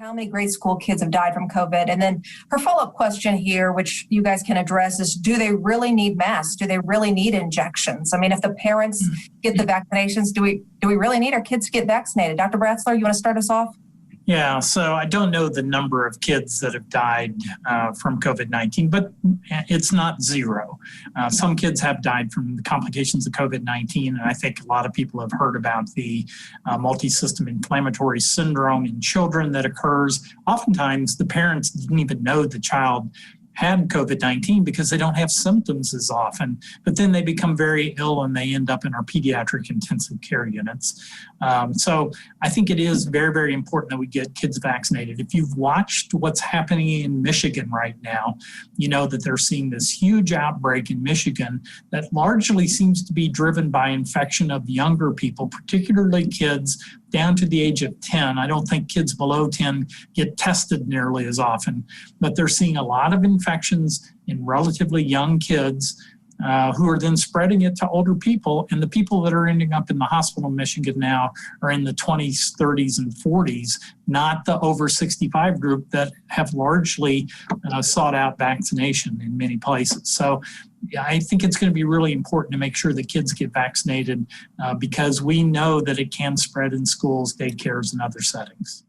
How many grade school kids have died from COVID? And then her follow-up question here, which you guys can address, is do they really need masks? Do they really need injections? I mean, if the parents get the vaccinations, do we really need our kids to get vaccinated? Dr. Bratzler, you want to start us off? Yeah, so I don't know the number of kids that have died from COVID-19, but it's not zero. Some kids have died from the complications of COVID-19, and I think a lot of people have heard about the multi-system inflammatory syndrome in children that occurs. Oftentimes, the parents didn't even know the child had COVID-19 because they don't have symptoms as often, but then they become very ill and they end up in our pediatric intensive care units. So I think it is very, very important that we get kids vaccinated. If you've watched what's happening in Michigan right now, you know that they're seeing this huge outbreak in Michigan that largely seems to be driven by infection of younger people, particularly kids down to the age of 10. I don't think kids below 10 get tested nearly as often, but they're seeing a lot of infections in relatively young kids who are then spreading it to older people. And the people that are ending up in the hospital in Michigan now are in the 20s, 30s, and 40s, not the over 65 group that have largely sought out vaccination in many places. So yeah, I think it's going to be really important to make sure that kids get vaccinated because we know that it can spread in schools, daycares, and other settings.